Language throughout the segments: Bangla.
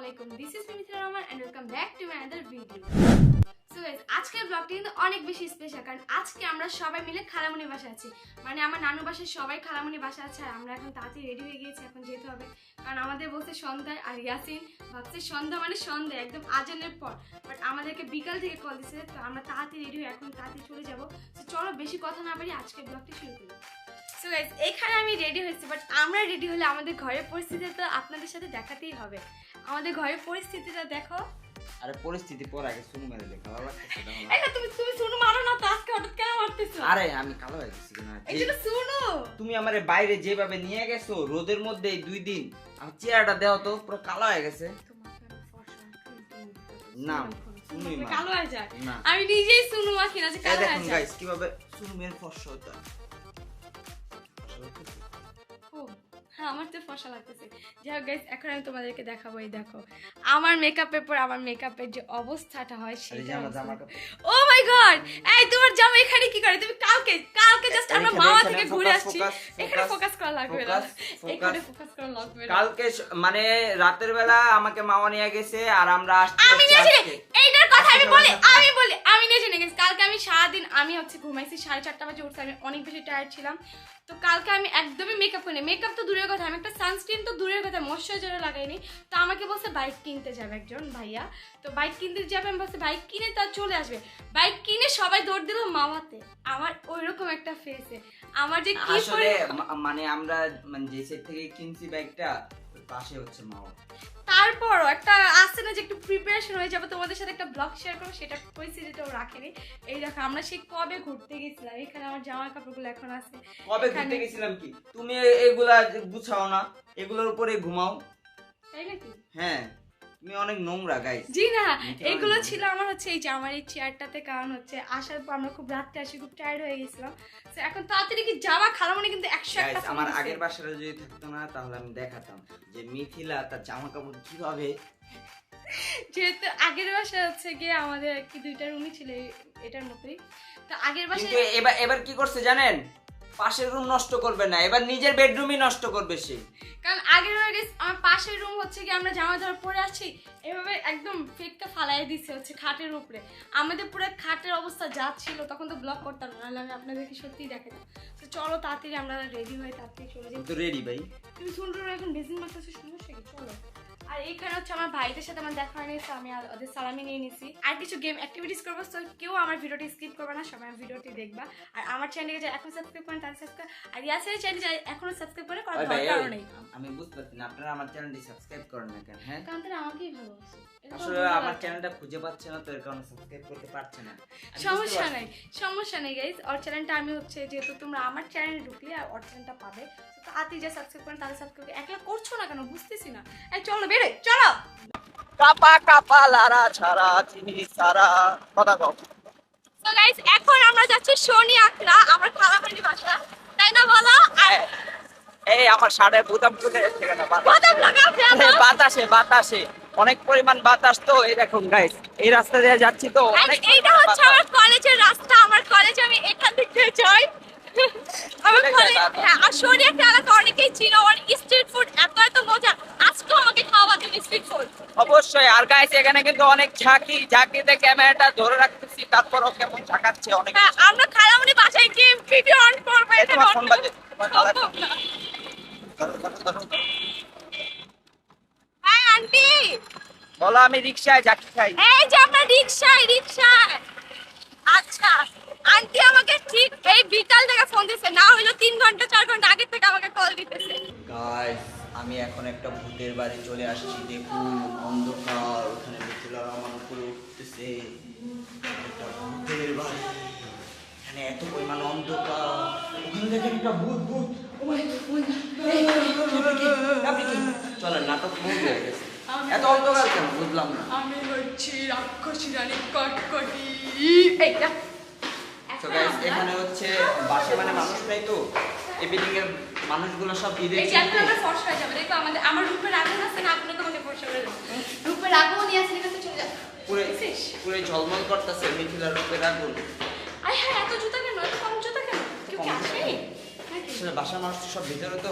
Assalamualaikum. This is Mithila Rahman and welcome back to my another video. So guys, আজকের ব্লগটি কিন্তু অনেক বেশি স্পেশাল কারণ আজকে আমরা সবাই মিলে খালামণির বাসায় আছি। মানে আমার নানু বাসায় সবাই খালামণির বাসায় আছে আর আমরা এখন তাড়াতাড়ি রেডি হয়ে গিয়েছি, এখন যেতে হবে কারণ আমাদের বলতে সন্ধ্যায় আর ইয়াসিন ভাবছে সন্ধ্যা মানে সন্ধ্যা একদম আজানের পর, বাট আমাদেরকে বিকাল থেকে কল দিছে, তো আমরা তাড়াতাড়ি রেডি হয়ে এখন তাড়াতাড়ি চলে যাবো। তো চলো বেশি কথা না বাড়ি আজকের ব্লগটি শুরু করি। সো গাইস, এখানে আমি রেডি হয়েছি, বাট আমরা রেডি হলে আমাদের ঘরের পরিস্থিতি তো আপনাদের সাথে দেখাতেই হবে। আমাদের ঘরের পরিস্থিতিটা দেখো। আরে পরিস্থিতি পর আগে শুনু মেরে দেখা ভালো লাগতেছে না। এটা তুমি শুনো মারো না, তো আজকে হঠাৎ কেন মারতেছো? আরে আমি কালো হয়ে গেছি না। এটা শুনো, তুমি আমারে বাইরে যেভাবে নিয়ে গেছো রোদের মধ্যে এই 2 দিন, আমার চেহারাটা দেও তো পুরো কালো হয়ে গেছে। না শুনুই মা কালো হয়ে যায় না, আমি নিজেই শুনু মা কিনা যে কালো হয়ে দেখুন যায়। গাইস কিভাবে শুনু মেরে ফর্সা হতো। হ্যাঁ আমার তো ফর্সা লাগতেছে। যাই হোক গাইস, এখন আমি তোমাদেরকে দেখাবো। এই দেখো আমার মেকআপের পর আমার মেকআপের যে অবস্থাটা হয় সেটা। ও মাই গড, এই তোমার জামা এখানে কি করে? তুমি কালকে জাস্ট আমরা মামা থেকে ঘুরে আসছি। এখানে ফোকাস করা লাগবে না, এখানে ফোকাস করা লাগবে না। কালকে মানে রাতের বেলা আমাকে মামা নিয়ে গেছে আর আমরা আসছি। আমি নিজে এইটার কথা আমি নিজে নিয়ে গেছি। কালকে আমি সারাদিন আমি ঘুমাইছি, 4:30 বাজে উঠছি, আমি অনেক বেশি টায়ার্ড ছিলাম। তো কালকে আমি একদমই মেকআপ করিনি। মেকআপ তো দূরের কথা, আমি একটা সানস্ক্রিন তো দূরের কথা, ময়শ্চারাইজারও লাগাইনি। তো আমাকে বলছে বাইক কিনতে যাবে একজন ভাইয়া, তো বাইক কিনতে যাবে। আমি বলছি বাইক কিনে তার চলে আসবে। বাইক কিনে সবাই দৌড় দিল মামাতে। আমার ওইরকম একটা ফেসে আমার যে কি আসলে মানে আমরা মানে যে সেট থেকে কিনছি বাইকটা ওই পাশে হচ্ছে মামা। তারপরও একটা আসছে না যে একটু প্রিপারেশন হয়ে যাবে, তোমাদের সাথে একটা ব্লগ শেয়ার করবো, সেটা পরিস্থিতিটাও রাখেনি। এই দেখো আমরা সেই কবে ঘুরতে গেছিলাম, এখানে আমার জামা কাপড়গুলো এখন আছে। কবে ঘুরতে গেছিলাম কি তুমি এগুলা গুছাও না, এগুলোর উপরে ঘুমাও তাই নাকি? হ্যাঁ তুমি অনেক নোংরা গাইস। জি না, এগুলো ছিল আমার এই যে আমার এই চেয়ারটাতে, কারণ আসার পর আমরা খুব রাত্রে আসি, খুব টায়ার্ড হয়ে গেছিলাম। তো এখন তাড়াতাড়ি কি জামা খালামণি কিন্তু 101টা। আমার আগের বাসাটা যদি থাকতো না তাহলে আমি দেখাতাম যে মিথিলা তার জামা কাপড় কিভাবে, যেহেতু আগের বাসা গিয়ে আমাদের কি 2টা রুমই ছিল এটার মতোই। তো আগের বাসা কিন্তু এবার কি করছে জানেন, পাশের রুম নষ্ট করবে না, এবার নিজের বেডরুমই নষ্ট করবে সে। কারণ আগের আমার পাশের রুম কি আমরা জামা ধরে পরে আসছি, এভাবে একদম ফেকটা ফালাই দিছে খাটের উপরে। আমাদের পুরো খাটের অবস্থা যা ছিল তখন তো ব্লক করতাম না, নাহলে আমি আপনাদেরকে সত্যিই দেখাতাম। তো চলো তাড়াতাড়ি আমরা রেডি হয়ে তাড়াতাড়ি চলে যাই। তো রেডি ভাই, তুমি শুনছো এখন বেজিং মারতেছো, সমস্যা কি? চলো। আর এইখানে আমার ভাইদের সাথে আমার দেখা হয়ে নিয়েছে, আমি ওদের সালামি নিয়ে নিছি। আর কিছু গেম অ্যাক্টিভিটিস করবো, তো কেউ আমার ভিডিওটি স্কিপ করবে না, সবাই ভিডিওটি দেখবা। আর আমার চ্যানেলে যারা এখন সাবস্ক্রাইব করেন তারা সাবস্ক্রাইব, আর ইয়াসের চ্যানেলে যারা এখনো সাবস্ক্রাইব করে করার দরকার নেই। আমি বুঝতে পারছি না আপনারা আমার চ্যানেলটি সাবস্ক্রাইব করেন না কেন? হ্যাঁ কারণ তারা আমাকেই ভালোবাসে। আসলে আমার চ্যানেলটা খুঁজে পাচ্ছে না, তো এর কারণে সাবস্ক্রাইব করতে পারছে না। সমস্যা নেই গাইস, ওর চ্যানেলটা আমি যেহেতু তোমরা আমার চ্যানেলে ঢুকলে আর ওর চ্যানেলটা পাবে, তো তাড়াতাড়ি যা সাবস্ক্রাইব করেন তারা সাবস্ক্রাইব। একলা করছো না কেন বুঝতেছি না। এই চলো বেরে চলো। কাপা লারা ছাড়া চিনি সারা কথা কও। তো গাইস এখন আমরা যাচ্ছি শনি আখড়া, আমার খালামণির বাসা, তাই না বলো? এই আমার সাড়ে বুদাম চলে যাচ্ছে কেন? বাদাম লাগাও কেন? বাতাসে অনেক পরিমাণ বাতাস, তো এই দেখুন গাইস এই রাস্তা দিয়ে যাচ্ছি তো অনেক। এইটা হচ্ছে আমার কলেজের রাস্তা, আমার কলেজে আমি এখান থেকে যাই। আমার কলেজ আর শনি আখড়া এলাকা অনেকেই ছিল, আর স্ট্রিট ফুড এত মজা। আজকে আমাকে খাওয়া দিন স্ট্রিট ফুড অবশ্যই। আর গাইস এখানে কিন্তু অনেক ঝাঁকিতে ক্যামেরাটা ধরে রাখতেছি, তারপরও কেমন ঝাঁকাচ্ছে অনেক। আমরা খালামণি বাসায় গিয়ে ভিডিও অন করব, এটা ফোন বাজে। হাই আন্টি বলো আমি রিকশায় ঝাঁকি খাই। এই যে আমরা রিকশায়। আচ্ছা আন্টি আমাকে ঠিক এই বিকাল থেকে ফোন দিছে, না হইলো 3 ঘন্টা 4 ঘন্টা আগে থেকে আমাকে কল দিতেছে। গাইস আমি এখন একটা ভূতের বাড়ি চলে আসছি, দেখুন অন্ধকার, ওখানে মিথিলা রহমান উপরে উঠতেছে। একটা ভূতের বাড়ি, এখানে এত পরিমাণ অন্ধকার, ওখানে দেখেন একটা ভূত। চলেন নাটক ভূত হয়ে গেছে, এত অন্ধকার কেন বুঝলাম না। আমি হচ্ছি রাক্ষসী রানী কটকটি। এইটা তো গাইস এখানে বাসে মানে মানুষ নাই, তো এই বিল্ডিং এর মানুষগুলো সব ঈদে এই যে আমরা ফর্সা হয়ে যাবে। দেখো আমার রূপের আগুন আছে না, আগুনে তোমাকে ফর্সা করে দেব। রূপের আগুন নিয়ে আসলে কাছে চলে যাবে, পুরো ঝলমল করতেছে মিথিলার রূপের আগুন। আই হ্যাঁ, এত জুতা কেন? এত কম জুতা কেন? কেউ কি আসে নাকি? আসলে বাসার মানুষ সব ভিতরে তো।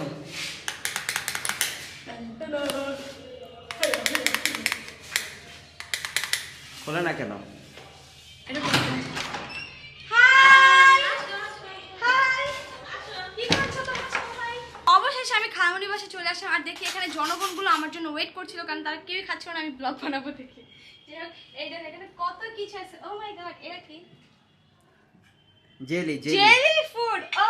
বলে না কেন? এটা বলতে হাই হাই কি করছো তোমরা সবাই? অবশেষে আমি খালামণির বাসায় চলে আসলাম আর দেখি এখানে জনগণগুলো আমার জন্য ওয়েট করছিল কারণ তারা কেউই খাচ্ছিল না আমি ব্লগ বানাবো দেখে। এই দেখো এখানে কত কিছু আছে। ও মাই গড, এটা কি? Jelly jelly food. ও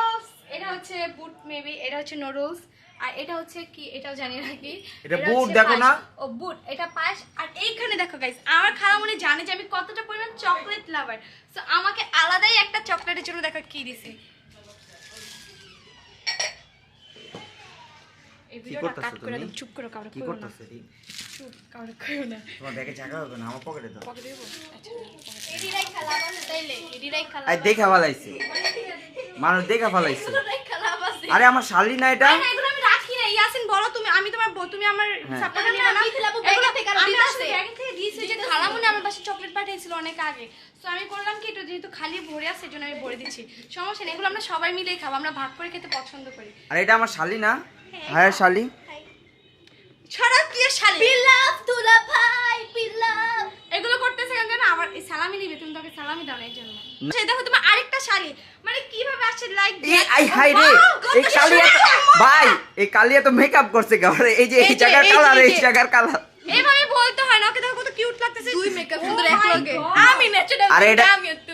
এটা হচ্ছে বুট মেবি, এটা হচ্ছে নুডলস আর এটা হচ্ছে কি এটাও জানি না কি। এটা বুট দেখো না? ও বুট, এটা পায়েস। আর এইখানে দেখো গাইস আমার খালামণি জানে যে আমি কতটা পরিমাণ চকলেট লাভার, সো আমাকে আলাদাই একটা চকলেটের জন্য দেখো কি দিছে। এই ভিডিওটা কাট করে দাও, চুপ করো, কাউরে কি কইও না। করতেছ রে? চুপ, কাউরে কইও না। তোমার ব্যাগে জায়গা হবে না, আমার পকেটে দাও। পকেটে দেবো? আচ্ছা এডিরাই খালাবা তাইলে এডিরাই খালাবা। আই দেখা ফালাইছে, মানুষ দেখা ফালাইছে। এডিরাই খালাবা। আরে আমার শালি না এটা। না এগুলো আমি রাখি না। ইয়াসিন বলো তুমি, আমি তোমার বউ, তুমি আমার সাপোর্ট নিবা না? এগুলো থেকে আর দিতেছে ব্যাগ থেকে দিয়েছে যে খালামণি আমার বাসায় চকলেট পাঠিয়েছিল অনেক আগে, সো আমি করলাম কি, এটা যেহেতু খালি ভরে আছে এজন্য আমি ভরে দিচ্ছি। সমস্যা নেই, এগুলো আমরা সবাই মিলেই খাবো, আমরা ভাগ করে খেতে পছন্দ করি। আরে এটা আমার শালি না? হ্যাঁ শালি। ছড়া কি শালি? পিলাফ তুলা ভাই পিলাফ। এগুলো করতেছে কেন? আবার এই সালামি নিবে, তুমি তাকে সালামি দাও না এর জন্য। সেই দেখো তুমি আরেকটা শালি, মানে কিভাবে আসছে লাইক এই আই হাই রে, এই কালি ভাই, এই কালি এত মেকআপ করছে কেমন? এই যে এই জায়গার কালার, এই জায়গার কালার এইভাবে বলতে হয় না। ওকে দেখো কত কিউট লাগতেছে। দুই মেকআপ সুন্দর এক লগে। আমি ন্যাচারাল। আরে এটা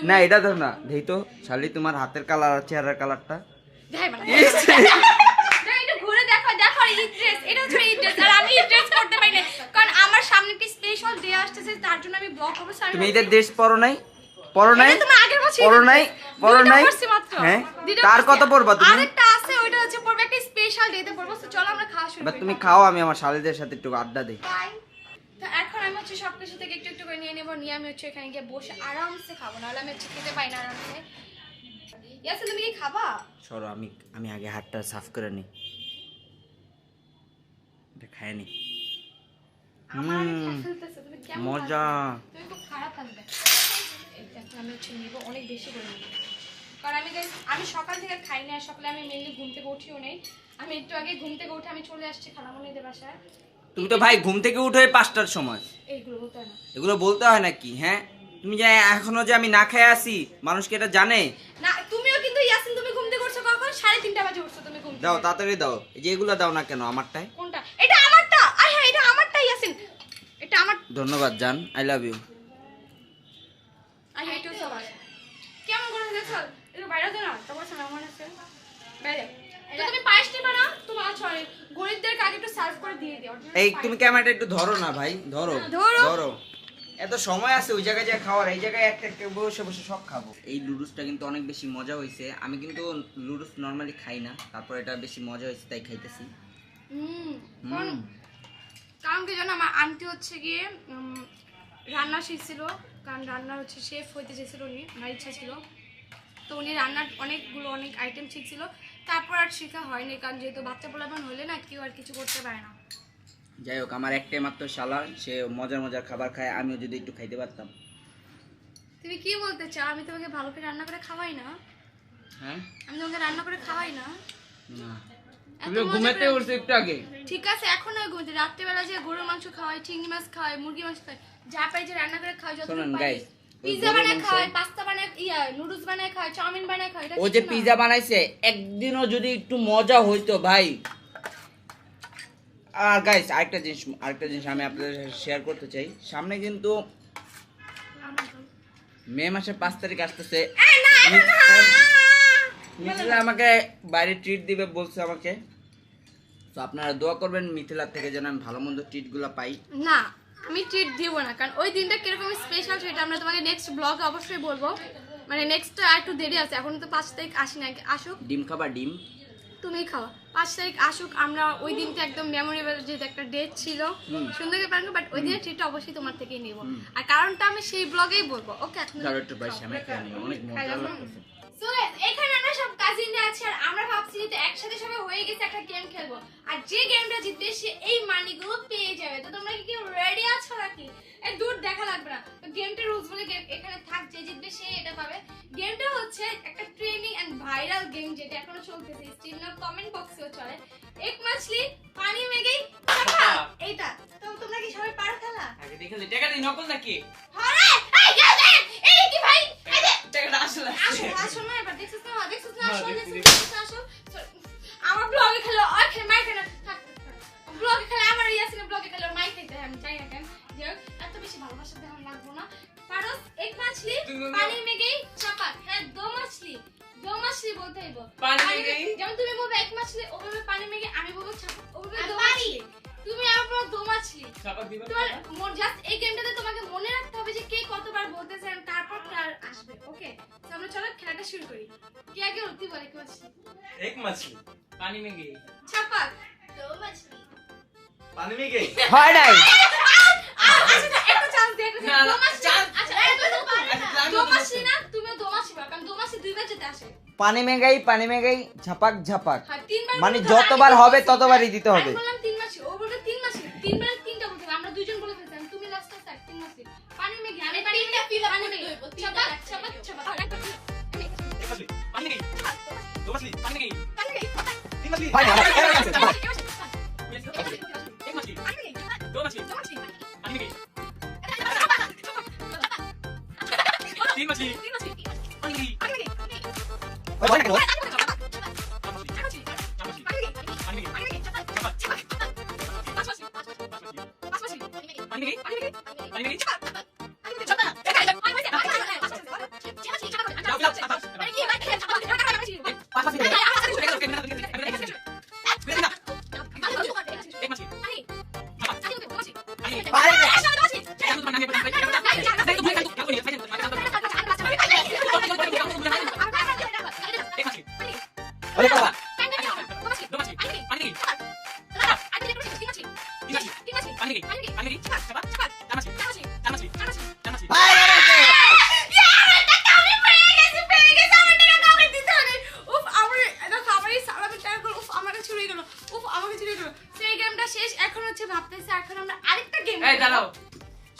না, এটা ধর না দেই তো শালি, তোমার হাতের কালার আর চেহারার কালারটা দেখাই মানে না, এটা ঘুরে দেখো, দেখো এই ড্রেস, এটা হচ্ছে এই ড্রেস। আর আমি এই ড্রেস করতে পারি না কারণ আমার সামনে একটি স্পেশাল ডে আসছে, তার জন্য আমি ব্লগ করব। তুমি এদের ড্রেস পরো নাই? পরো নাই? তুমি আগের বছর পরো নাই? পরো নাই? হ্যাঁ, তার কত পরবা তুমি? আরেকটা আছে, ওইটা হচ্ছে পড়বে একটা স্পেশাল ডে তে পড়বো। তো চলো আমরা খাওয়া শুরু এবার করি। তুমি খাও, আমি আমার শালিদের সাথে একটু আড্ডা দেই। বাই। তো এখন আমি হচ্ছে সবকিছু থেকে একটু একটু করে নিয়ে নেবো, নিয়ে আমি হচ্ছে এখানে গিয়ে বসে আরামসে খাবো, নাহলে আমি হচ্ছে খেতে পাই না আরামসে। ইয়াসিন তুমি কি খাবা? সরো, আমি আগে হাতটা সাফ করে নিই, এটা খায় নি। আমার আমি খেয়ে ফেলতেছে, তুমি কেমন মজা। লাগবে? তুমি খুব খারাপ লাগবে। এই দেখো আমি হচ্ছে নিবো, অনেক বেশি করে নিবো কারণ আমি সকাল থেকে খাই না। সকালে আমি মেনলি ঘুম থেকে উঠিও নেই। আমি একটু আগে ঘুম থেকে উঠে আমি চলে আসছি খালামণিদের বাসায়। তুমি তো ভাই ঘুম থেকে উঠে 5টার সময়, এইগুলো বলতে হয় না। এগুলো বলতে হয় নাকি? হ্যাঁ, তুমি যে এখনো যে আমি না খেয়ে আসি, মানুষকে এটা জানে না তুমিও কিন্তু ইয়াসিন, তুমি ঘুম থেকে উঠছো কখন? 3:30 বাজে উঠছো তুমি ঘুম থেকে। দাও, তাড়াতাড়ি দাও। এই যে এগুলো দাও না কেন আমারটাই? কোনটা? এটা আমারটা। আয় হ্যাঁ, এটা আমারটা ইয়াসিন, এটা আমার। ধন্যবাদ জান, I love you. I hate you so much. কেমন করে দেখছো? এটা বাইরে দাও না, তারপর শোনা মনে আছে বাইরে। তো তুমি পায়েস নিবা না? তোমার সরি গরিবদেরকে আগে একটু সার্ভ করে দিয়ে দিও। এই তুমি ক্যামেরাটা একটু ধরো না ভাই, ধরো ধরো। ধরো। এত সময় আছে ওই জায়গায় যা খাওয়ার, এই জায়গায় একটা একটা বসে বসে সব খাবো। এই লুডুসটা কিন্তু অনেক বেশি মজা হয়েছে। আমি কিন্তু লুডুস নর্মালি খাই না, তারপর এটা বেশি মজা হয়েছে তাই খাইতেছি। কারণ কি জানো, আমার আন্টি হচ্ছে গিয়ে রান্না শিখছিল, কারণ রান্না হচ্ছে শেফ হইতে চেয়েছিল উনি, আমার ইচ্ছা ছিল। তো উনি রান্নার অনেক আইটেম শিখছিল, তারপর আর শেখা হয়নি কারণ যেহেতু বাচ্চা পোলাপান হলে না কেউ আর কিছু করতে পারে না। যাই হোক, আমার একটাই মাত্র শালা, সে মজার মজার খাবার খায়, আমিও যদি একটু খাইতে পারতাম। তুমি কি বলতে চাও? আমি তোমাকে ভালো করে রান্না করে খাওয়াই না? হ্যাঁ, আমি তোমাকে রান্না করে খাওয়াই না? না এত তুমি মজা ঘুমাতে করে- উঠছো একটু আগে। ঠিক আছে, এখন আর ঘুমতে। রাত্রেবেলা যে গরুর মাংস খাওয়াই, চিংড়ি মাছ খাওয়াই, মুরগি মাছ খাওয়াই, যা পাই যে রান্না করে খাওয়াই, যত শোনেন guys, ওই পিজ্জা গরুর বানায় মাংস- খাওয়াই, পাস্তা বানায়, নুডলস বানায় খাওয়াই, চাউমিন বানায় খাওয়াই। এটা ও যে কিছু না। পিজা বানাইছে, একদিনও যদি একটু মজা হইতো ভাই। আর গাইস, আরেকটা জিনিস আমি আপনাদের সাথে শেয়ার করতে চাই। সামনে কিন্তু মে মাসের 5 তারিখ আসতেছে। এই না, এটা না। মিথিলা আমাকে বাইরে ট্রিট দিবে বলছে আমাকে, তো আপনারা দোয়া করবেন মিথিলার থেকে যেন আমি ভালো মন্দ ট্রিটগুলো পাই। না আমি ট্রিট দিব না, কারণ ওই দিনটা কিরকম স্পেশাল সেটা আমরা তোমাকে নেক্সট ব্লগে অবশ্যই বলবো। মানে নেক্সট আর একটু দেরি আছে, এখন তো 5 তারিখ আসি না, আসুক। ডিম খাবা? ডিম তুমি খাও, 5 তারিখ আসুক, আমরা ওই দিনটা একদম মেমোরেবল যে একটা ডেট ছিল, সুন্দর করে পারবো, বাট ওই দিনের ট্রিটটা অবশ্যই তোমার থেকেই নেব। আর কারণটা আমি সেই ব্লগেই বলবো। ওকে, এখন ধরো একটু বাইসে, আমি খাই নিই, অনেক মজা লাগতেছে। So guys, এখানে আমরা সব কাজিনরা আছি আর আমরা ভাবছি যে একসাথে সবাই হয়ে গেছে একটা গেম খেলবো, আর যে গেমটা জিতবে সে এই মানিগুলো পেয়ে যাবে। তো তোমরা কি কেউ রেডি আছো নাকি? এই দূর দেখা লাগবে না, তো গেমটা রুলস বলে এখানে থাক, যে জিতবে সে এটা পাবে। গেমটা হচ্ছে একটা ট্রেন্ডিং এন্ড ভাইরাল গেম যেটা এখনো চলতেছে, স্টিল না কমেন্ট বক্সেও চলে। এক মাছলি পানি মে গই এইটা। তো তোমরা কি সবাই পারো খেলা? আগে দেখে টাকা দিই নকল নাকি? হরে আসো আসো না এবার দেখছিস না আসো আমার ব্লগে খেলো ওই খেলে মাই খেলে ব্লগে খেলে আমার ইয়াসিনের ব্লগে খেলে মাই খাইতে আমি চাই না কেন যে এত বেশি ভালোবাসা দেওয়া লাগবো না পারস এক মাছলি পানি মে গই চাপাক হ্যাঁ দো মাছলি বলতে হইব পানি মে গই যেমন তুমি বলবে এক মাছলি ওভাবে পানি মে গই আমি বলবো চাপাক ওভাবে দো মাছলি তুমি আমার বলো দো মাছলি চাপাক দিবা তোমার মন জাস্ট এই গেমটাতে তোমাকে মনে রাখতে হবে যে কে কতবার বলতেছে আর তারপর আর আসবে ওকে তো আমরা চলো খেলাটা শুরু করি কে আগে উঠতে বলে কি মাছলি এক মাছলি পানি মে গই চাপাক দো মাছলি পানি মে গই হয় নাই আচ্ছা একটা চান্স দে না, না, chance- আচ্ছা এটা তো পারে না দো মাছলি না তুমি দো মাছলি কারণ দো মাছলি দুইবার যেতে আসে পানি মে গই ঝাপাক ঝাপাক হ্যাঁ তিনবার মানে বলতে হবে, যতবার আমি হবে বলছি, ততবারই দিতে হবে। আমি বললাম তিন মাছলি ও বলল তিন মাছলি তিনবার তিনটা বলতে হবে আমরা দুইজন বলে ফেলতাম তুমি লাস্টে স্যার তিন মাছলি পানি মে গই আমি তিনটা ফিল আপ করতে হইব চাপাক চাপাক চাপাক এক মাছলি পানি মে গই দো মাছলি পানি মে গই পানি মে গই তিন মাছলি পানি মে গই। এক মাছলি দো মাছলি পানি মে গই তিন মাছলি পানি মে গই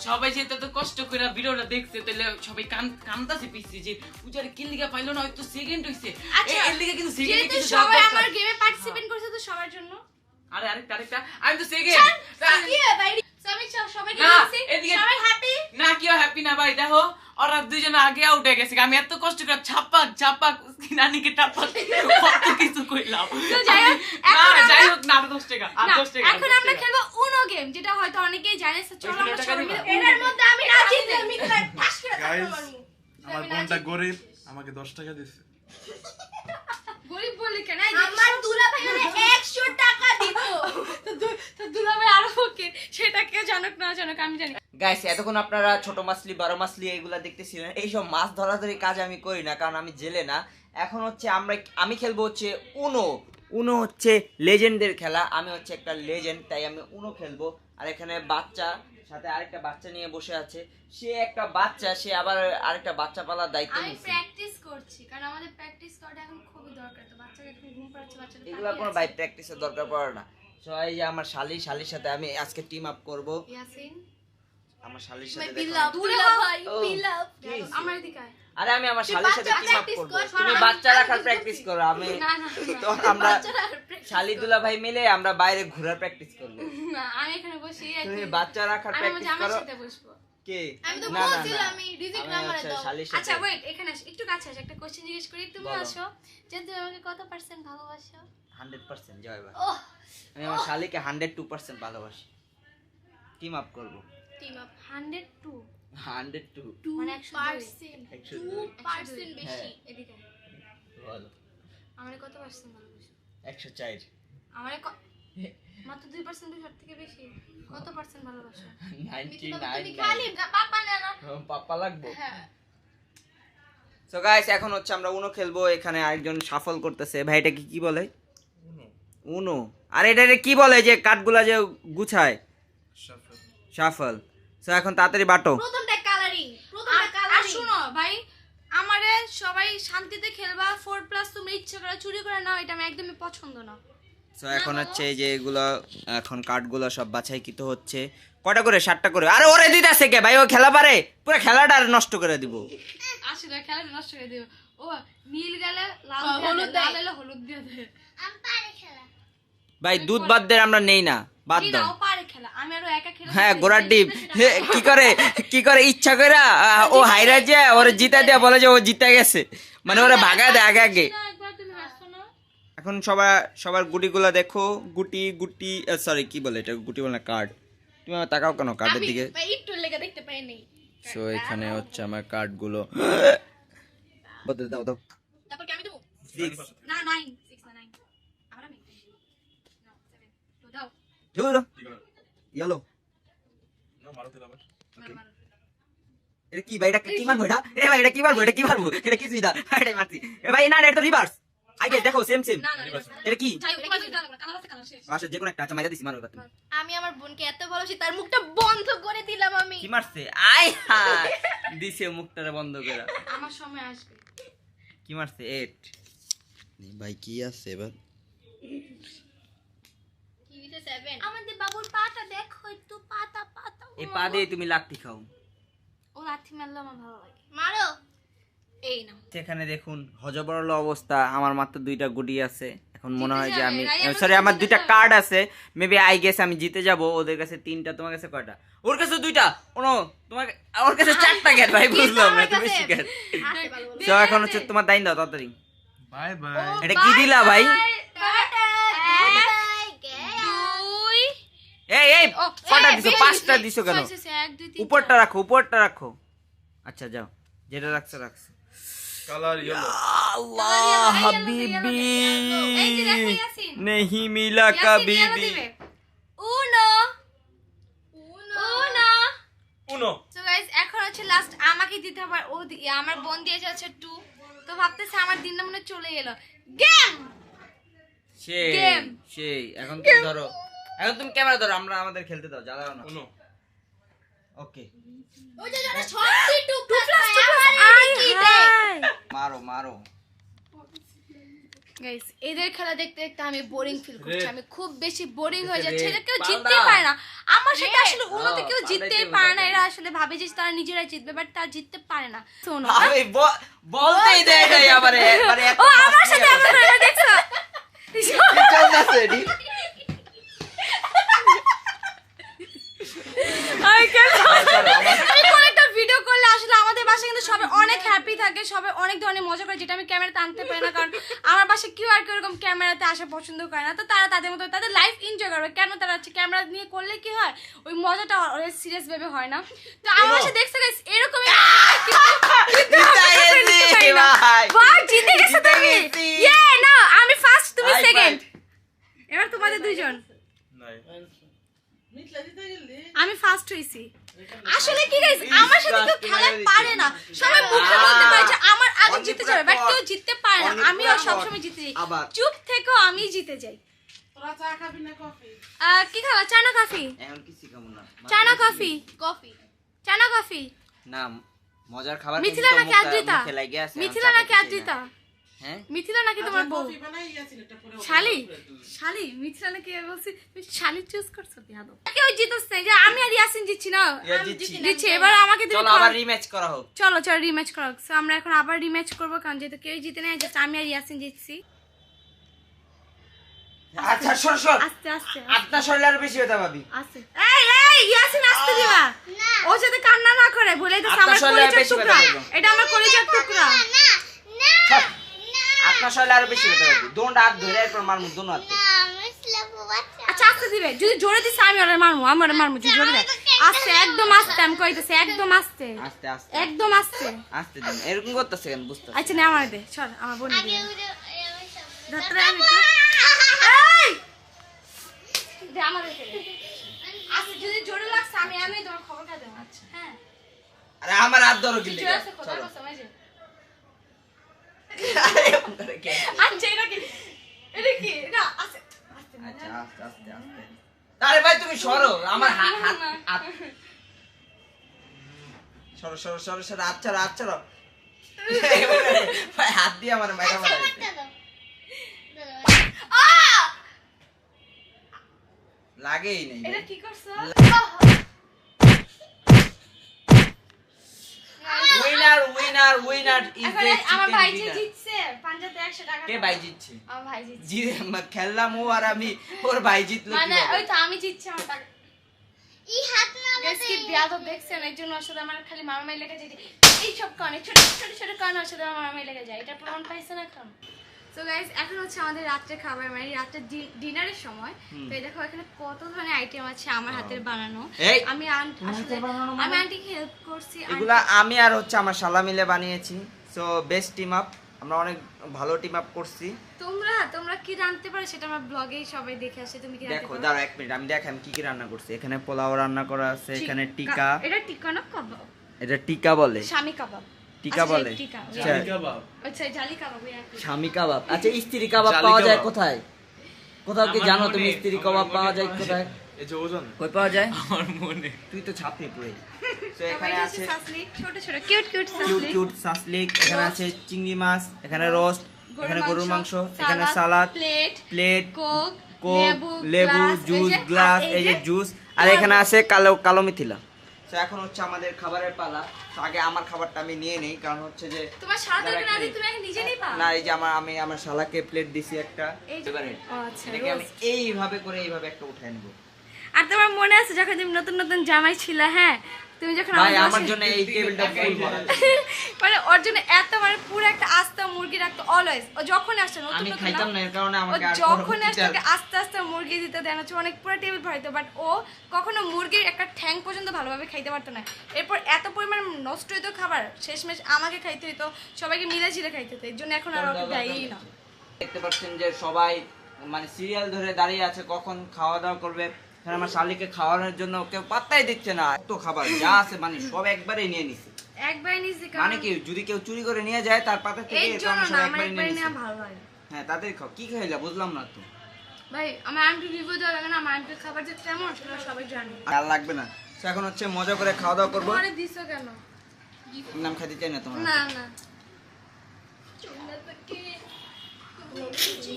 সবাই যে এত কষ্ট করে ভিডিওটা দেখছে তাহলে সবাই কান্দাছে পিছে যে পূজার কি লিগা পাইলো না হয়তো সেকেন্ড হইছে এর লিগা কিন্তু সেকেন্ড যেহেতু কিছু সবাই সবাই আমার গেমে পার্টিসিপেট করছে তো সবার জন্য আরে আরেকটা আমি তো সেকেন্ড কি ভাই সবাই সবাই না, গেছে এদিকে- সবাই হ্যাপি না কেউ হ্যাপি না ভাই দেখো ওরা দুইজন আগে আউট হয়ে গেছে আমি এত কষ্ট করে ছাপাক নানিকে টাপাক কত কিছু কইলাম তো যাই হোক, না এখন যাই আমরা- হোক না আরো 10 টাকা আর না, 10 টাকা এখন আমরা খেলবো উনো গেম যেটা হয়তো অনেকেই জানে তো চলো আমরা টাকা সবাই দিবা? মিলে এর মধ্যে আমি না জিতলে আমি তো ঠাস করে Guys, থাকতে পারবো আমার বোনটা গরিব আমাকে 10 টাকা দিচ্ছে গরিব বলে কেন আমার দুলা ভাই 100 টাকা দিব তো দুলাভাই আরো ওকে সেটা কেউ জানুক না জানুক আমি জানি গাইস এতক্ষণ আপনারা ছোট মাছলি বড় মাছলি এইগুলা দেখতেছিলেন এইসব মাছ ধরাধরি কাজ আমি করি না কারণ আমি জেলে না এখন হচ্ছে আমি খেলবো হচ্ছে উনো হচ্ছে লেজেন্ডের খেলা আমি হচ্ছে একটা লেজেন্ড তাই আমি উনো খেলবো আর এখানে বাচ্চা সাথে আরেকটা বাচ্চা নিয়ে বসে আছে সে একটা বাচ্চা সে আবার আরেকটা বাচ্চা পালার দায়িত্ব আমি নিচ্ছে প্র্যাকটিস করছি কারণ আমাদের প্র্যাকটিস করাটা এখন খুবই দরকার তো বাচ্চাকে এখন ঘুম পাড়াচ্ছে বাচ্চাটা এগুলা কোনো বাই প্র্যাকটিসের দরকার পড়ে না সবাই যে আমার শালির সাথে আমি আজকে টিম আপ করব ইয়াসিন আমার শালির সাথে দেখো। বিল্লাহ দুলা ভাই ও, বিল্লাহ কি হয়েছে? আমার এদিকে আয়। আরে আমি আমার তুই শালির সাথে বাচ্চা টিম আপ practice করব কর, তুমি আমি বাচ্চা রাখার প্র্যাকটিস করো আমি না না তো আমরা বাচ্চারা শালি দুলা ভাই মিলে আমরা বাইরে ঘোরার প্র্যাকটিস করব না আমি এখানে বসি তুমি বাচ্চা রাখার আমি প্র্যাকটিস আমার করো সাথে বসবো কে আমি তো না, না, বলছিলাম না। আমি রিজিক আমি নাম্বারে হচ্ছে দাও শালির আচ্ছা সাথে ওয়েট এখানে আসো একটু কাছে আসো একটা কোশ্চেন জিজ্ঞেস করি তুমি বলো। আসো যে তুমি আমাকে কত পার্সেন্ট ভালোবাসো 100% জয় ভাই ওহ আমি আমার শালিকে 102% ভালোবাসি টিম আপ করব টিম আপ 102 102 মানে 102 2% বেশি হ্যাঁ। এদিকে বলো আমারে কত পার্সেন্ট ভালোবাসো 104 আমারে মাত্র 2% বেশি সব থেকে বেশি কত পার্সেন্ট ভালোবাসো 99 তুমি খালি পাপা না না পাপ্পা লাগবো হ্যাঁ সো গাইস এখন হচ্ছে আমরা উনো খেলবো এখানে আরেকজন শাফল করতেছে ভাই এটা কি বলে উনো আর এটা কি বলে যে কাঠগুলা যে গুছায় শাফল সো এখন তাড়াতাড়ি বাটো প্রথমটা কালারিং প্রথমটা আর কালারিং শুনো ভাই আমারে সবাই শান্তিতে খেলবা 4+ তুমি ইচ্ছা করে চুরি করে নাও এটা আমি একদমই পছন্দ না সো এখন হচ্ছে এই যে এগুলো এখন কাঠগুলো সব বাছাইকৃত হচ্ছে কটা করে 7টা করে আরে ওরে দিতাছে কে ভাই ও খেলা পারে পুরো খেলাটা আর নষ্ট করে দিব আসলে খেলা নষ্ট করে দিও ও নীল গেলে লাল হলুদ হলুদ দেয়। লাল এলে হলুদ দিয়ে দে আমি পারি খেলা ভাই দুধ বাদ দিয়ে আমরা নেই না, বাদ জি না, দাও। ও পারে খেলা, আমি আরো একা খেলা হ্যাঁ গোড়ার ডিম কি করে ইচ্ছা করে ও হাইরা যায় ওরে জিতা দেয়া বলে যে ও জিতে গেছে, মানে ওরা ভাগা দেয় আগে আগে। একবার তুমি হাসছো না? এখন সবার গুটিগুলা দেখো, গুটি সরি কি বলে এটা, গুটি বলে না, কার্ড। তুমি আমার তাকাও কেন কার্ডের আমি দিকে? একটু লেগে দেখতে পাইনি। সো এখানে হচ্ছে আমার কার্ডগুলো। দাও দাও। তারপর কি আমি দেবো? না 9 6 না 9 আবার আমি না 7 তো দাও ইয়েলো মারো দিল আবার। মারো, মারো। এটা কি ভাই, এটা কি মারবো এটা? এ ভাই এটা কি মারবো, এটা কি মারবো, এটা কি সুইদা, এটাই মারছি। এ ভাই না এটা তো রিভার্স। আগে দেখো সেম না না এটা কি? যাই হোক, তোমার যদি দাও, কালার আছে, কালার শেষ। আচ্ছা যে কোনো একটা, আচ্ছা মাইরা দিছি, মারো এবার তুমি। আমি আমার বোনকে এত ভালোবাসি, তার মুখটা বন্ধ করে দিলাম আমি। কি মারছে? আয় হায় দিছে মুখটারে বন্ধ করে। আমার সময় আসবে। কি মারছে? 8 ভাই কি আছে এবার? কি দিতে 7? আমাদের বাবুর পাটা দেখো একটু, পাতা। এই পা দিয়ে তুমি লাঠি খাও। ও লাথি মারলে আমার ভালো লাগে। মারো। এই না সেখানে দেখুন হজবরল অবস্থা, আমার মাত্র 2টা গুটি আছে। এখন মনে হয় যে যাবে, আমি রাই, সরি আমার জিতে 2টা যাবে। কার্ড আছে, মেবি আই গেস আমি জিতে যাব। ওদের কাছে 3টা, তোমার কাছে কয়টা? ওর কাছে 2টা, তোমার ওর কাছে 4টা গেট ভাই, বুঝলাম না তুমি বেশি গেট। আসতে ভালো ভালো। তো এখন হচ্ছে তোমার দাইন দাও তাড়াতাড়ি। Bye bye. এটা কি দিলা ভাই? এই ও, কয়টা এই, দিছো? এই, 5টা এই, দিছো কেন? 1 2 3 উপরটা রাখো। আচ্ছা যাও, যেটা রাখছো। Colour yellow. আল্লাহ হাবিবি এই যে দেখো ইয়াসিন, नहीं मिला ইয়াসিন कभी ইয়ালো भी। দিবে। উনো উনো। সো গাইস এখন হচ্ছে লাস্ট আমাকে দিতে হবে, আর আমার বোন দিয়েছে হচ্ছে 2। তো ভাবতেছে আমার দিনটা মনে হয় চলে গেল। Game Game. সেই এখন তুমি ধরো, এখন তুমি ক্যামেরা ধরো, আমরা আমাদের খেলতে দাও, জ্বালাও না। উনো। ওকে ওই যে যারা সত্যি 2+ আমার কি দেয়? মারো গাইস এদের খেলা দেখতে দেখতে আমি বোরিং ফিল করছি, রে। আমি খুব বেশি বোরিং হয়ে যাচ্ছে। রে, এরা কেউ পাল্টা। জিততে পারে না আমার সাথে, আসলে উনোতে কেউ পাল্টাইতে জিততেই হবে পারে না। তাকে। এরা আসলে ভাবে যে তারা নিজেরাই জিতবে, বাট তারা জিততে পারে না। শোনো আমি বলতেই দেয় নাই আবার মানে ও আমার সাথে এমন করে, এটা দেখছো? আমি কোন একটা ভিডিও করলে আসলে আমাদের বাসায় কিন্তু সবাই অনেক হ্যাপি থাকে, সবাই অনেক ধরনের মজা করে, যেটা আমি ক্যামেরাতে আনতে পারি না, কারণ আমার বাসায় কেউ আর এরকম ক্যামেরাতে আসা পছন্দ করে না। তো তারা তাদের মতো তাদের লাইফ এনজয় করবে, কেন তারা হচ্ছে ক্যামেরা নিয়ে করলে কি হয়, ওই মজাটা অনেক সিরিয়াস ভাবে হয় না। তো আমার বাসায় দেখছো গাইস এরকমই ভাই জিতে গেছো তুমি। ইয়ে না আমি ফার্স্ট, তুমি সেকেন্ড। এবার তোমাদের দুইজন, নাই। আমি ফার্স্ট হইছি। আসলে কি গাইস আমার সাথে কেউ খেলা পারে না, সবাই মুখে বলতে পারে যে আমার আগে জিতে যাবে, বাট কেউ জিততে পারে না। আমিও সবসময় জিতে যাই, আবার। চুপ থেকেও আমি জিতে যাই। কি খাবা, চা না কফি? এখন কি শিখাবো না? চা না কফি? কফি। চা না কফি? না মজার খাবার মিথিলা নাকি আদ্রিতা? মিথিলা নাকি আদ্রিতা? হ্যাঁ মিথিলা নাকি তোমার বউ? শালি মিথিলা নাকি বলছি, তুমি শালি চুজ করছো বিয়াদব। কেউ জিতছে যে আমি আর ইয়াসিন জিতছি না, জিতছে। এবার আমাকে তুমি চলো আবার রিম্যাচ করা হোক। চলো রিম্যাচ করা হোক। So, আমরা এখন আবার রিম্যাচ করবো, কারণ যেহেতু কেউ জিতে নেই, জাস্ট আমি আর ইয়াসিন জিতছি। আচ্ছা সর আস্তে আস্তে আপনার শরীর আরো বেশি হতে পাবি। আস্তে। এই ইয়াসিন আস্তে দিবা, ও যাতে কান্না না করে, বলে দিছে আপনার আমার শরীরে কলিজার বেশি টুকরা, ব্যথা পাইবো। এটা আমার কলিজার টুকরা। আপনার শরীর আরো বেশি হতে পারবি। দোনটা হাত ধরে এরপর মারমু, দোনো হাতে। আচ্ছা আস্তে দিবে, যদি জোরে দিছে আমি ওরে মারমু, যদি জোরে দেয়। আস্তে, একদম আস্তে, আমি কইতেছি একদম আস্তে, আস্তে আস্তে একদম আস্তে। আস্তে দিন, এরকম করতেছে কেন বুঝতে আচ্ছা নে আমার দে, চল আমার বোন দে। ধরতে আমি এই দে আমার দে। আচ্ছা যদি জোরে লাগছে আমি তোমার খবর কা দেব। আচ্ছা হ্যাঁ আরে আমার হাত ধরো গিলে জোরে আছে কথা চলো। কইছো মাঝে। এরকম করে কে? আচ্ছা এটা কি, না আস্তে আস্তে না। আচ্ছা আস্তে আস্তে আস্তে। আরে ভাই তুমি সরো, আমার হাত সরো হাত ছাড়ো। ভাই হাত দিয়ে আমার মাইরা মারা লাগেই নাই। এটা কি করছো? উইনার ইজ এখন আমার ভাই যে জিতছে, পাঞ্জাতে 100 টাকা কে ভাই জিতছে? আমার ভাই জিতছে জি খেললাম ও আর আমি, ওর ভাই জিতলো মানে কিভাবে? ওই তো আমি জিতছি আমার টাকা ই হাত না গাইস কি বিয়াদব দেখছেন এর জন্য ওর সাথে আমার খালি মারামারি লেগে যায় এই সব কানে ছোট ছোট ছোট কানে ওর সাথে আমার মারামারি লেগে যায় এটা প্রমাণ পাইছেন এখন সো গাইস এখন হচ্ছে আমাদের রাত্রে খাবার মানে রাত্রে ডিনারের সময় তো এই দেখো এখানে কত ধরনের আইটেম আছে আমার হাতের বানানো এই আমি আসলে আমি আন্টিকে হেল্প করছি এগুলা আমি আর হচ্ছে আমার শালা মিলে বানিয়েছি। সো বেস্ট টিম আপ, আমরা অনেক ভালো টিম আপ করছি। তোমরা কি রাঁধতে পারো সেটা আমার ব্লগেই সবাই দেখে আসে তুমি কি রাঁধতে দেখো পারো দাঁড়া 1 মিনিট, আমি দেখাম কি কি রান্না করছি। এখানে পোলাও রান্না করা আছে, এখানে টিকা, এটা টিকা না কাবাব এটা টিকা বলে, স্বামী কাবাব টিকা আচ্ছা, বলে, টিকা আচ্ছা, আচ্ছা জালি কাবাব ওই একই। স্বামী কাবাব। আচ্ছা স্ত্রী কাবাব জালি পাওয়া যায় কাবাব। কোথায়? কোথাও কি আমার জানো মনে- তুমি স্ত্রী আমার কাবাব মনে পাওয়া যায় হয়- কোথায়? এই যে ওজন কই পাওয়া যায়? আমার মনে তুই তো ছাপনি পুরো। তো সবাই এখানে হচ্ছে আছে সাসলিক ছোট ছোট cute cute cute shashlik cute shashlik, এখানে আছে চিংড়ি মাছ, এখানে রোস্ট, এখানে গরুর মাংস, এখানে এখানে সালাদ, প্লেট প্লেট, কোক কোক, লেবু, জুস, গ্লাস, এই যে জুস, আর এখানে আছে কালো কালো মিথিলা। তো এখন হচ্ছে আমাদের খাবারের পালা। তো আগে আমার খাবারটা আমি নিয়ে নেই, কারণ হচ্ছে যে তোমার সাদা না দিই তুমি আগে নিজে নিবা না এই যে আমি আমার শালাকে প্লেট দিছি একটা, এই যে- এবারে ও আচ্ছা এটাকে আমি roast। এইভাবে করে এইভাবে একটা উঠায় নেব। আর তোমার মনে আছে যখন তুমি নতুন নতুন জামাই ছিলা হ্যাঁ তুমি যখন ভাই আমাদের আমার বাসায়- জন্য এই টেবিলটা ফুল ভরা। মানে ওর জন্য এত মানে পুরো একটা আস্তা মুরগি রাখতো অলওয়েজ ও যখন আসছে নতুন আমি নতুন খাইতাম না, এর কারণে ও আমাকে আর যখন পরবর্তীতে আসছে ওকে আস্তে আস্তে মুরগি দিতে দেন হচ্ছে অনেক পুরো টেবিল ভরাইতো বাট ও কখনো মুরগির একটা ঠ্যাং পর্যন্ত ভালোভাবে খাইতে পারতো না এরপর এত পরিমাণ নষ্ট হইতো খাবার শেষমেশ আমাকে খাইতে হইতো সবাইকে মিলে ঝিলে খাইতে হতো এর জন্য এখন আর ওকে দেয়ই না দেখতে পাচ্ছেন যে সবাই মানে সিরিয়াল ধরে দাঁড়িয়ে আছে কখন খাওয়া দাওয়া করবে। এখানে আমার শালিকে খাওয়ানোর জন্য কেউ পাত্তাই দিচ্ছে না, এত খাবার যা আছে মানে সব একবারেই নিয়ে নিছে। একবার নিছি মানে কি যদি কেউ চুরি করে নিয়ে যায় তার পাতা থেকে এর তো জন্য আমি সব না আমার একবারই একবার নিয়ে নেওয়া নিছি। ভালো লাগে হ্যাঁ তাদের খাও কি খাইলা বুঝলাম না তো। ভাই আমার আন্টি রিভিউ দেওয়া লাগে না আমার আন্টির খাবার যে কেমন সেটা সবাই জানে আর লাগবে না। তো এখন হচ্ছে মজা করে খাওয়া দাওয়া করবো। তোমারে দিছো কেন নাম খাইতে চাই না তোমার। না না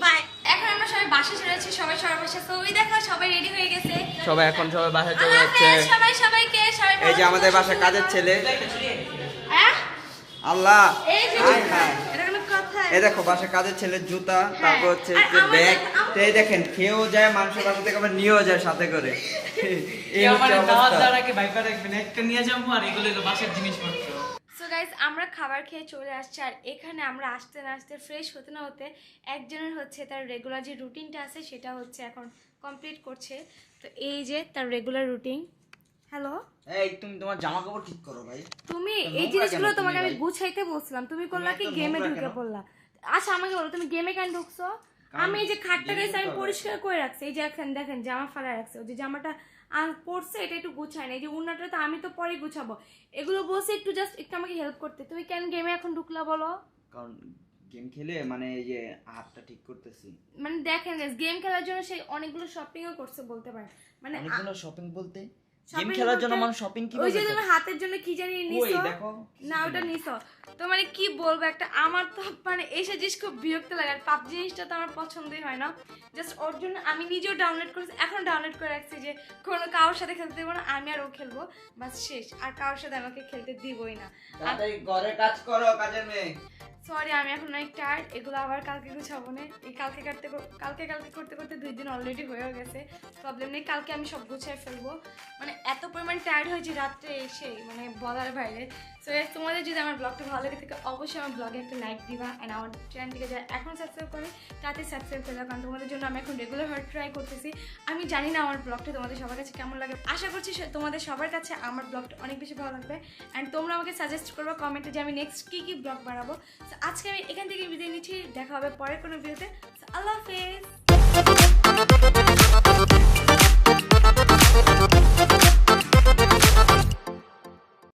বাই এখন আমরা সবাই বাসা চলেছি সবাই সবার বাসা তো ওই দেখো সবাই রেডি হয়ে গেছে সবাই এখন সবাই বাসায় চলে আল্লাহ যাচ্ছে। হাফেজ সবাই সবাইকে সবাই এই যে আমাদের বাসায় কাজের ছেলে, হ্যাঁ আল্লাহ এই যে হায় হায়। এটা কোনো কথা এই দেখো বাসায় কাজের ছেলের জুতা, তারপর হচ্ছে আর যে আমার ব্যাগ। দেখো, তো এই দেখেন খেয়েও যায় মানুষ বাসা থেকে আবার নিয়েও যায় সাথে করে। এই হচ্ছে আমার দাওয়াত অবস্থা। দেওয়ার আগে ভাইপা রাখবেন একটা নিয়ে যাবো আর এগুলো হলো বাসার জিনিসপত্র। সো গাইস আমরা খাবার খেয়ে চলে আসছি আর এখানে আমরা আসতে না আসতে ফ্রেশ হতে না হতে একজনের হচ্ছে তার রেগুলার যে রুটিনটা আছে সেটা হচ্ছে এখন কমপ্লিট করছে তো এই যে তার রেগুলার রুটিন হ্যালো এই তুমি তোমার জামা কাপড় ঠিক করো ভাই। তুমি তো এই নোংরা জিনিসগুলো কেন তোমাকে তুমি আমি ভাই? গুছাইতে বলছিলাম তুমি করলা কি এত গেমে নোংরা ঢুকে কেন? পড়লা আচ্ছা আমাকে বলো তুমি গেমে কেন ঢুকছো আমি এই যে খাটটা গেমে গেছে আমি ঢুকাবে। পরিষ্কার করে রাখছি এই যে এখন দেখেন জামা ফালা রাখছে ওই যে জামাটা পড়ছে এটা একটু গুছায় না এই যে উন্নাটা তো আমি তো পরে গুছাবো এগুলো বলছে একটু জাস্ট একটু আমাকে হেল্প করতে তুমি কেন গেমে এখন ঢুকলা বলো কারণ গেম খেলে মানে এই যে হাতটা ঠিক করতেছি। মানে দেখেন গেম খেলার জন্য সেই অনেকগুলো শপিংও করছে বলতে পারেন মানে অনেকগুলো শপিং বলতে গেম shopping খেলার জন্য বলতে- মানুষ শপিং কি ওই যে বলে? তুমি হাতের জন্য কি জানি ওই নিছো দেখো না ওটা নিছো তো মানে কি বলবো একটা আমার তো মানে এসে জিনিস খুব বিরক্ত লাগে আর পাপ জিনিসটা তো আমার পছন্দই হয় না জাস্ট ওর জন্য আমি নিজেও ডাউনলোড করেছি এখন ডাউনলোড করে রাখছি যে কোনো কারোর সাথে খেলতে দেবো না আমি আর ও খেলবো বাস শেষ আর কারোর সাথে আমাকে খেলতে দিবই না তাড়াতাড়ি ঘরে কাজ করো কাজের মেয়ে। সরি আমি এখন অনেক টায়ার্ড এগুলো আবার কালকে গুছাবো না এই কালকে কালকে করতে করতে 2 দিন অলরেডি হয়ে গেছে প্রবলেম নেই কালকে আমি সব গুছিয়ে ফেলবো মানে এত পরিমাণ টায়ার্ড হয়েছে রাত্রে এসে মানে বলার বাইরে সো তোমাদের যদি আমার ব্লগটা ভালো লেগে থাকে অবশ্যই আমার ব্লগে একটা লাইক দিবা অ্যান্ড আমার চ্যানেলটিকে যারা এখন সাবস্ক্রাইব করে তাতে সাবস্ক্রাইব করে দাও কারণ তোমাদের জন্য আমি এখন রেগুলার ট্রাই করতেছি আমি জানি না আমার ব্লগটা তোমাদের সবার কাছে কেমন লাগে আশা করছি তোমাদের সবার কাছে আমার ব্লগটা অনেক বেশি ভালো লাগবে অ্যান্ড তোমরা আমাকে সাজেস্ট করবে কমেন্টে যে আমি নেক্সট কী ব্লগ বানাবো So, আজকে আমি এখান থেকে বিদায় নিচ্ছি দেখা হবে পরের কোনো ভিডিওতে আল্লাহ হাফেজ